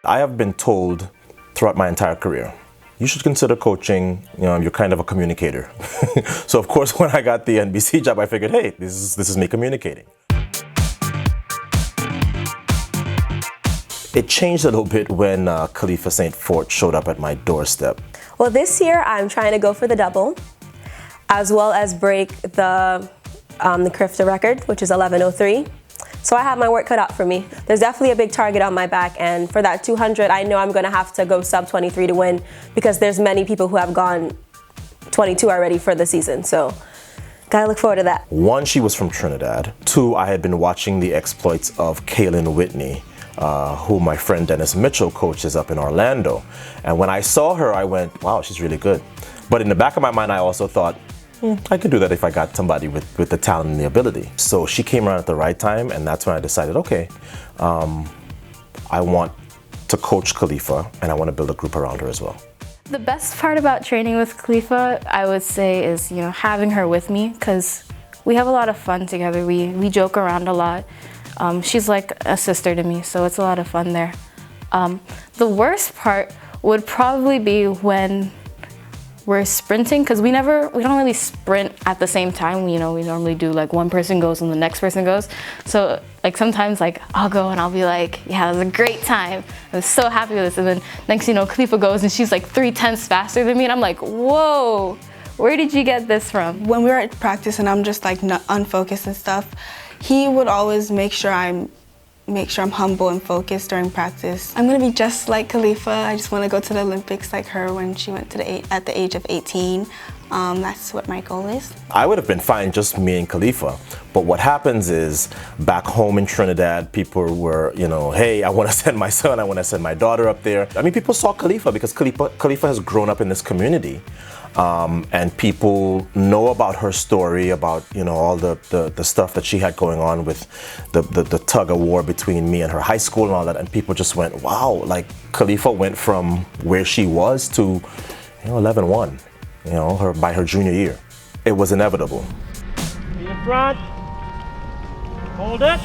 I have been told throughout my entire career, you should consider coaching, you're kind of a communicator. So of course, when I got the NBC job, I figured, hey, this is me communicating. It changed a little bit when Khalifa St showed up at my doorstep. Well, this year I'm trying to go for the double, as well as break the Carifta record, which is 11:03. So I have my work cut out for me. There's definitely a big target on my back, and for that 200, I know I'm gonna have to go sub 23 to win, because there's many people who have gone 22 already for the season, so gotta look forward to that. One, she was from Trinidad. Two, I had been watching the exploits of Kaylin Whitney, who my friend Dennis Mitchell coaches up in Orlando. And when I saw her, I went, wow, she's really good. But in the back of my mind, I also thought, I could do that if I got somebody with the talent and the ability. So she came around at the right time, and that's when I decided, okay, I want to coach Khalifa, and I want to build a group around her as well. The best part about training with Khalifa, I would say, is having her with me, because we have a lot of fun together. We joke around a lot. She's like a sister to me, so it's a lot of fun there. The worst part would probably be when we're sprinting, because we don't really sprint at the same time. We normally do like one person goes and the next person goes. So like sometimes like I'll go and I'll be like, yeah, it was a great time. I was so happy with this. And then next Khalifa goes and she's like 3/10 faster than me, and I'm like, whoa, where did you get this from? When we were at practice and I'm just like unfocused and stuff, he would always make sure I'm humble and focused during practice. I'm gonna be just like Khalifa. I just want to go to the Olympics like her when she went to at the age of 18. That's what my goal is. I would have been fine just me and Khalifa, but what happens is back home in Trinidad, people were, hey, I want to send my son, I want to send my daughter up there. I mean, people saw Khalifa because Khalifa has grown up in this community. And people know about her story, about all the stuff that she had going on with the tug of war between me and her high school and all that, and people just went, wow, like Khalifa went from where she was to 11-1, by her junior year. It was inevitable. Be in front, hold it.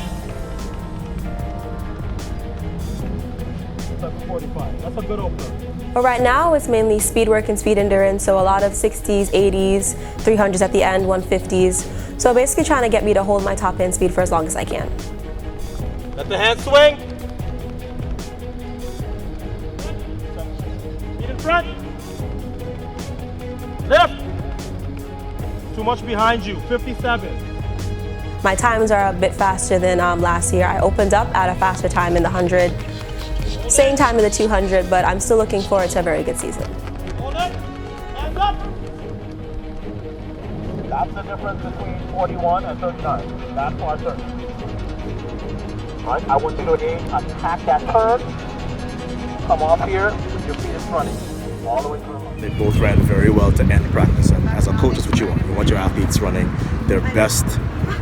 7:45. That's a good opener. But right now it's mainly speed work and speed endurance, so a lot of 60s, 80s, 300s at the end, 150s. So basically trying to get me to hold my top end speed for as long as I can. Let the hand swing. Feet in front. Lift. Too much behind you, 57. My times are a bit faster than last year. I opened up at a faster time in the 100. Same time in the 200, but I'm still looking forward to a very good season. Hold it. Hands up. That's the difference between 41 and 39. That's our turn. All right, I want you to attack that turn. Come off here with your feet in front of you, all the way through. They both ran very well to end practice, and as a coach, that's what you want. You want your athletes running their best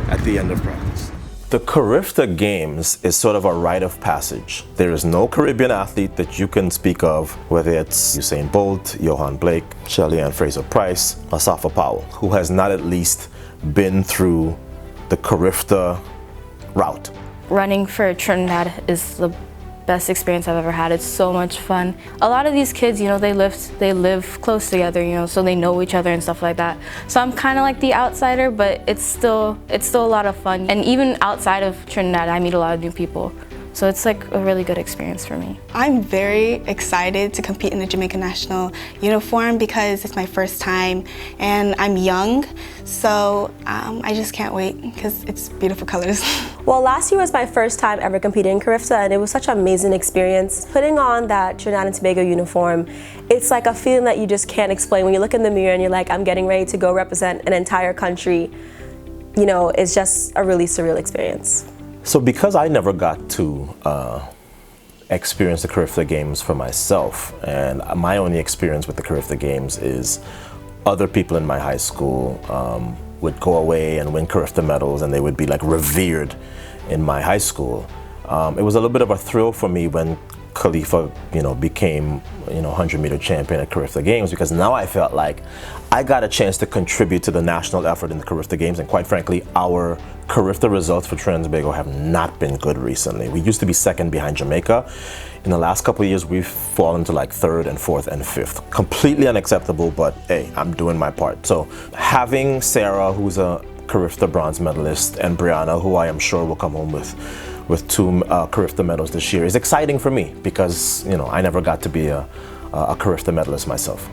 at the end of practice. The Carifta Games is sort of a rite of passage. There is no Caribbean athlete that you can speak of, whether it's Usain Bolt, Johan Blake, Shelly-Ann Fraser-Price, Asafa Powell, who has not at least been through the Carifta route. Running for Trinidad is the best experience I've ever had. It's so much fun. A lot of these kids, they live close together, so they know each other and stuff like that. So I'm kind of like the outsider, but it's still a lot of fun. And even outside of Trinidad, I meet a lot of new people. So it's like a really good experience for me. I'm very excited to compete in the Jamaica national uniform because it's my first time and I'm young. So I just can't wait because it's beautiful colors. Well, last year was my first time ever competing in Carifta, and it was such an amazing experience. Putting on that Trinidad and Tobago uniform, it's like a feeling that you just can't explain. When you look in the mirror and you're like, I'm getting ready to go represent an entire country, it's just a really surreal experience. So because I never got to experience the Carifta Games for myself, and my only experience with the Carifta Games is other people in my high school would go away and win Carifta medals, and they would be like revered in my high school. It was a little bit of a thrill for me when Khalifa, became, 100-meter champion at Carifta Games, because now I felt like I got a chance to contribute to the national effort in the Carifta Games, and quite frankly, our Carifta results for Trinidad and Tobago have not been good recently. We used to be second behind Jamaica. In the last couple of years, we've fallen to like third and fourth and fifth. Completely unacceptable, but hey, I'm doing my part. So having Sarah, who's a Carifta bronze medalist, and Brianna, who I am sure will come home with two Carifta medals this year, is exciting for me, because I never got to be a Carifta medalist myself.